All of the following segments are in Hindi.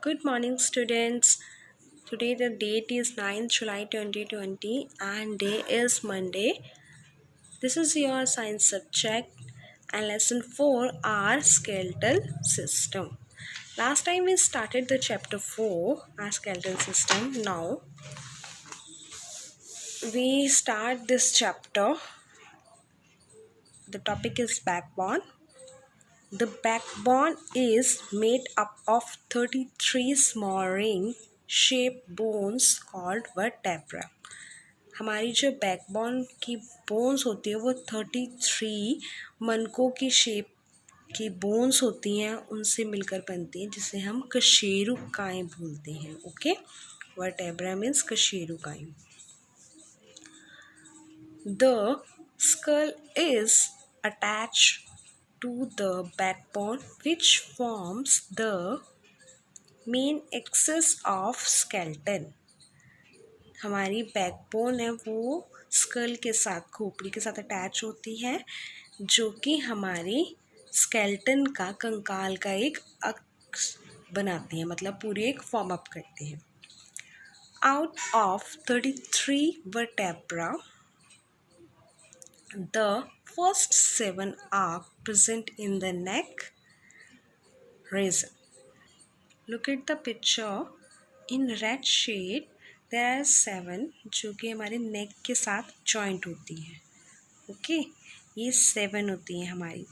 Good morning, students. Today the date is 9th July 2020 and day is Monday. This is your science subject and lesson 4 our skeletal system. Last time we started the chapter 4 our skeletal system. Now we start this chapter. The topic is backbone. The backbone is made up of 33 small ring shaped bones called vertebra. हमारी जो बैकबोन की बोन्स होती है वो 33 मनकों की शेप की बोन्स होती हैं, उनसे मिलकर बनती हैं, जिसे हम कशेरुकाएँ बोलते हैं. ओके, वर्टेब्रा मीन्स कशेरुकाएँ. The skull is attached to the backbone which forms the main axis of skeleton. हमारी बैकबोन है वो स्कल के साथ, खोपड़ी के साथ अटैच होती है, जो कि हमारी स्केल्टन का, कंकाल का एक अक्ष बनाती है, मतलब पूरी एक फॉर्म अप करते हैं. Out of 33 vertebra, the first 7 are present in the neck region. Look at the picture. In red shade there are 7 जो कि हमारे नेक के साथ जॉइंट होती हैं. ओके, ये 7 होती हैं हमारी.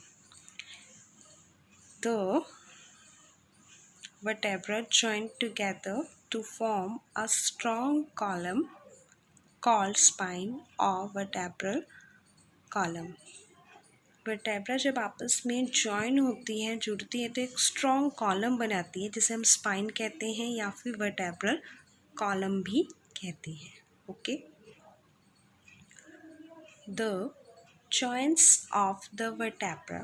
The vertebra join together to form a strong column called spine or vertebral column. Vertebra जब आपस में जॉइन होती हैं, जुड़ती है, तो एक स्ट्रॉन्ग कॉलम बनाती है, जिसे हम स्पाइन कहते हैं या फिर वर्टेब्रल कॉलम भी कहते हैं. Okay, the joints of the vertebra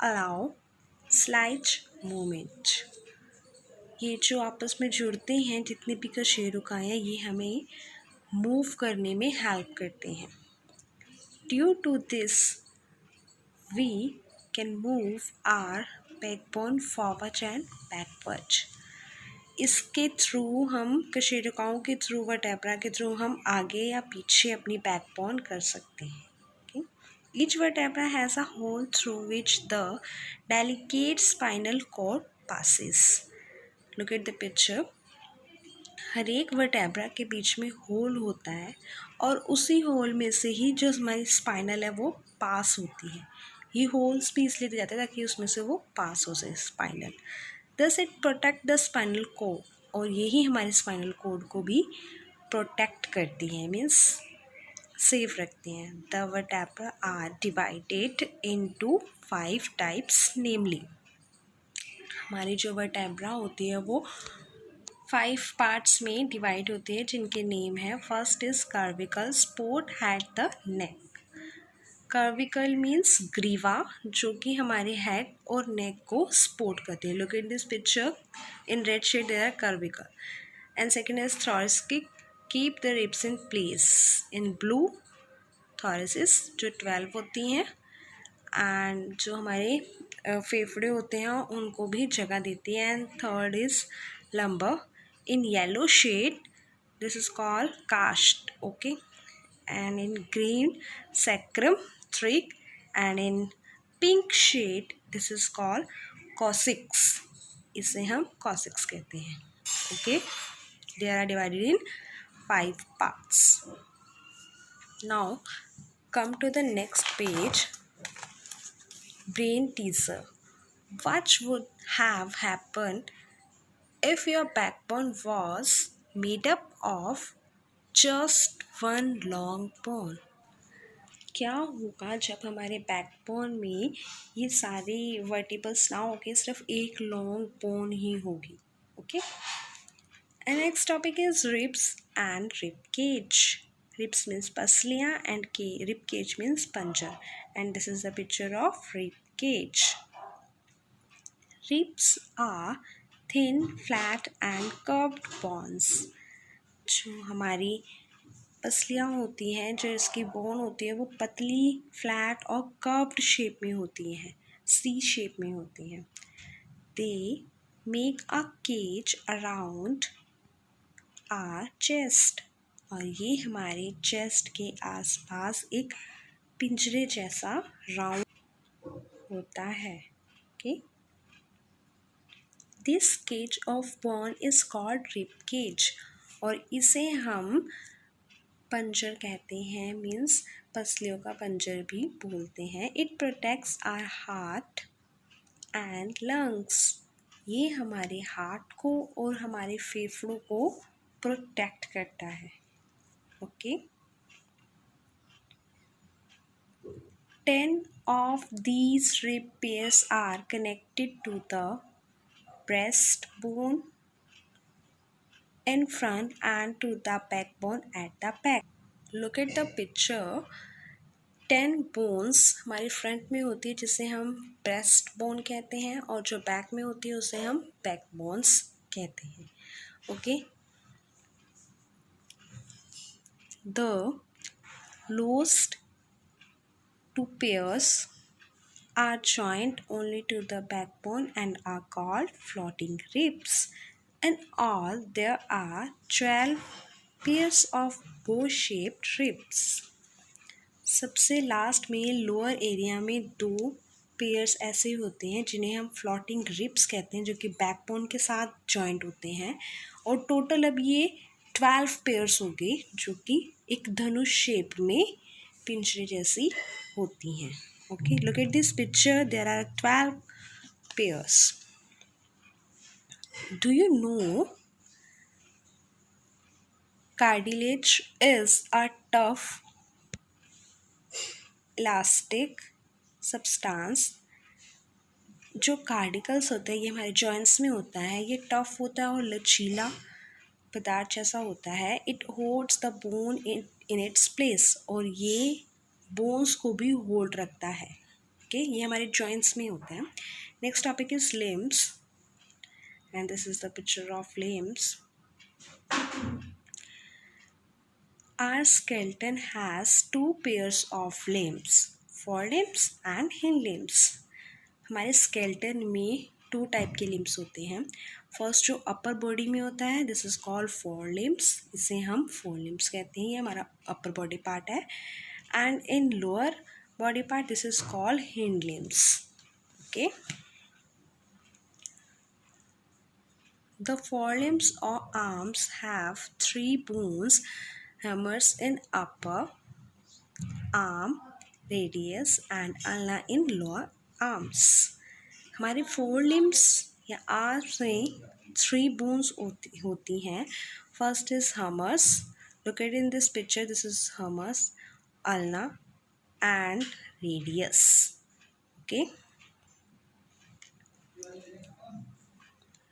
allow slide movement. ये जो आपस में जुड़ते हैं, जितनी भी कशेरुकाएँ हैं, ये हमें मूव करने में हेल्प करते हैं. Due to this we can move our backbone forward and backward. इसके थ्रू हम, कशेरुकाओं के थ्रू, वर्टेब्रा के थ्रू हम आगे या पीछे अपनी बैकबोन कर सकते हैं. okay? Each vertebra has a hole through which the delicate spinal cord passes. Look at the picture. हर एक वर्टेब्रा के बीच में होल होता है और उसी होल में से ही जो हमारी स्पाइनल है वो पास होती है. ये होल्स भी इसलिए दिए जाते हैं ताकि उसमें से वो पास हो जाए spinal. Thus it protect the spinal cord, और यही हमारे स्पाइनल कोड को भी प्रोटेक्ट करती है, मीन्स सेफ रखती हैं. The vertebra are divided into 5 types, namely. हमारी जो वर्टेब्रा होती है वो 5 पार्ट्स में डिवाइड होती है, जिनके नेम है. First is cervical, support head the neck. Cervical means ग्रीवा, जो कि हमारे हेड और नेक को सपोर्ट करती है. Look at this picture. In red shade there are cervical. And second is thoracic, keep the ribs in place. In blue thoracic, जो 12 होती हैं, एंड जो हमारे फेफड़े होते हैं उनको भी जगह देती है. And third is lumbar. In yellow shade this is called cast. Okay, and in green sacrum, thric, and in pink shade this is called coccyx. इसे हम coccyx कहते हैं. Okay, they are divided in 5 parts. Now come to the next page. Brain teaser. What would have happened if your backbone was made up of just one long bone? क्या होगा जब हमारे बैकबोन में ये सारे वर्टिबल्स ना होके सिर्फ एक लॉन्ग बोन ही होगी. Okay, and next topic is ribs and rib cage. Ribs means पसलियाँ एंड रिब केज मीन्स पंजर. And this is the picture of rib cage. Ribs are thin, flat and curved bones. जो हमारी पसलियाँ होती हैं, जो इसकी बोन होती है, वो पतली, फ्लैट और कर्व्ड शेप में होती हैं, सी शेप में होती हैं. They make a cage around our chest, और ये हमारे चेस्ट के आसपास एक पिंजरे जैसा राउंड होता है. Okay, this cage of bone is called rib cage, और इसे हम पंजर कहते हैं, मीन्स पसलियों का पंजर भी बोलते हैं. It protects our heart and lungs, ये हमारे हार्ट को और हमारे फेफड़ों को प्रोटेक्ट करता है. Okay, 10 of these rib pairs are connected to the breastbone in front and to the backbone at the back. Look at the picture. 10 bones हमारे फ्रंट में होती है जिसे हम ब्रेस्ट बोन कहते हैं, और जो बैक में होती है उसे हम बैक बोन्स कहते हैं. Okay, the lowest two pairs are joined only to the backbone and are called floating ribs. In all, there are 12 pairs of bow-shaped ribs. सबसे लास्ट में लोअर एरिया में 2 पेयर्स ऐसे होते हैं जिन्हें हम फ्लोटिंग रिब्स कहते हैं, जो कि बैकबोन के साथ जॉइंट होते हैं. और टोटल अब ये 12 पेयर्स हो गए, जो कि एक धनुष शेप में पिंजरे जैसी होती हैं. Okay, look at this picture. There are 12 pairs. Do you know cartilage is a tough elastic substance? जो कार्डिकल्स होता है ये हमारे जॉइंट्स में होता है, ये टफ होता है और लचीला पदार्थ जैसा होता है. It holds the bone in its place, और ये बोन्स को भी होल्ड रखता है. ओके, ये हमारे जॉइंट्स में होता है. Next topic is limbs, and this is the picture of limbs. Our skeleton has 2 pairs of limbs, forelimbs and hind limbs. हमारे स्केल्टन में 2 टाइप के लिम्स होते हैं. फर्स्ट जो अपर बॉडी में होता है, दिस इज कॉल्ड फोरलिम्स, इसे हम फोरलिम्स कहते हैं, ये हमारा अपर बॉडी पार्ट है. And in lower body part, this is called hind limbs. Okay, the forelimbs or arms have 3 bones, humerus in upper arm, radius and ulna in lower arms. हमारे forelimbs या arms में 3 bones होती हैं. First is humerus. Look at in this picture, this is humerus, ulna and radius. Okay,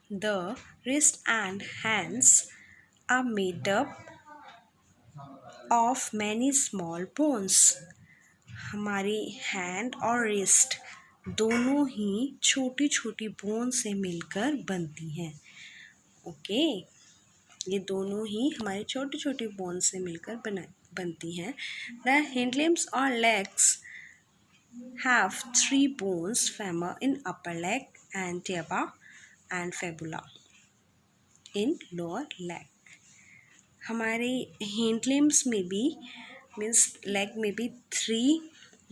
the wrist and hands are made up of many small bones. हमारी हैंड और रिस्ट दोनों ही छोटी छोटी बोन से मिलकर बनती हैं. ओके, ये दोनों ही हमारे छोटी छोटी बोन से मिलकर बनती हैं. द हिंड लिम्स और legs have 3 bones, femur in upper leg and tibia and fibula in lower leg. हमारे हिंड लिम्स में भी मीन्स लेग में भी 3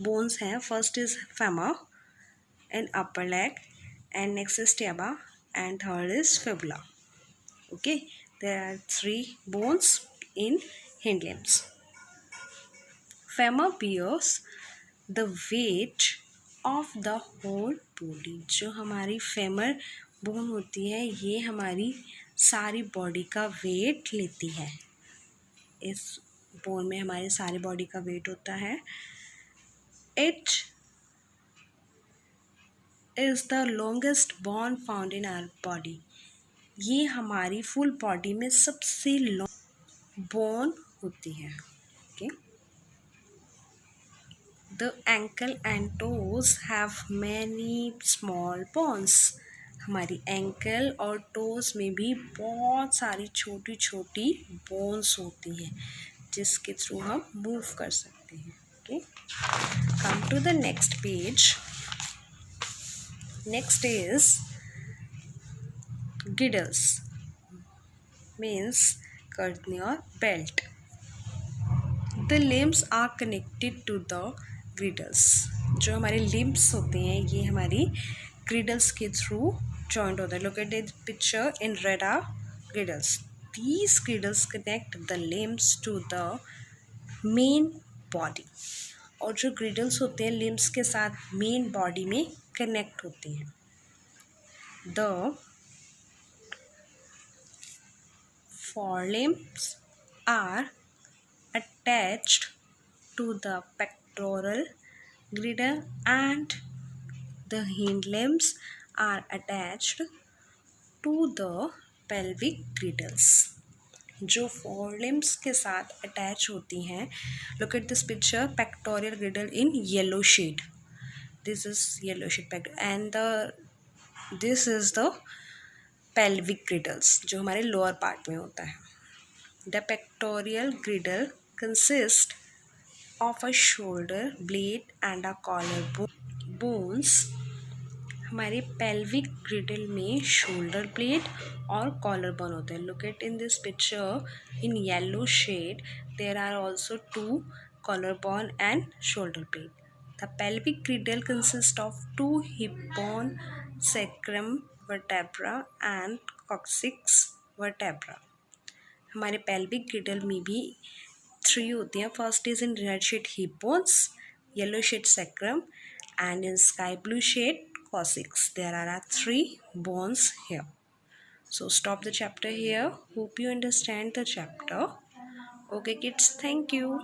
बोन्स हैं. First is femur in upper leg, and next is tibia, and third is fibula. Okay, there are 3 bones in hind limbs. Femur bears the weight of the whole body. जो हमारी फेमर बोन होती है ये हमारी सारी बॉडी का वेट लेती है. इस बोन में हमारी सारी बॉडी का वेट होता है. It is the longest bone found in our body. ये हमारी फुल बॉडी में सबसे लॉन्ग बोन होती है. Okay, The ankle and toes have many small bones. हमारी एंकल और टोज में भी बहुत सारी छोटी छोटी बोन्स होती हैं जिसके थ्रू हम मूव कर सकते हैं. Okay, come to the next page. Next is girdles means कर्तनी और belt. The limbs are connected to the girdles. जो हमारे limbs होते हैं ये हमारी girdles के थ्रू joined होता है. Look at the picture in red are girdles. These girdles connect the limbs to the main body. और जो girdles होते हैं limbs के साथ main body में connect होते हैं. The forelimbs are attached to the pectoral girdle and the hind limbs are attached to the pelvic girdles. जो forelimbs के साथ attach होती हैं. Look at this picture, pectoral girdle in yellow shade. This is yellow shade and this is the pelvic girdles जो हमारे lower part में होता है. The pectoral girdle consists of a shoulder blade and a collarbone. Bones हमारे pelvic girdle में shoulder blade और collarbone होते हैं. Look at in this picture in yellow shade there are also two collarbone and shoulder blade. The pelvic girdle consists of two hip bone, sacrum vertebra and coccyx vertebra. हमारे pelvic girdle में भी 3 होती हैं. First is in red shade hip bones, yellow shade sacrum and in sky blue shade coccyx. There are 3 bones here. So stop the chapter here. Hope you understand the chapter. Okay kids, thank you.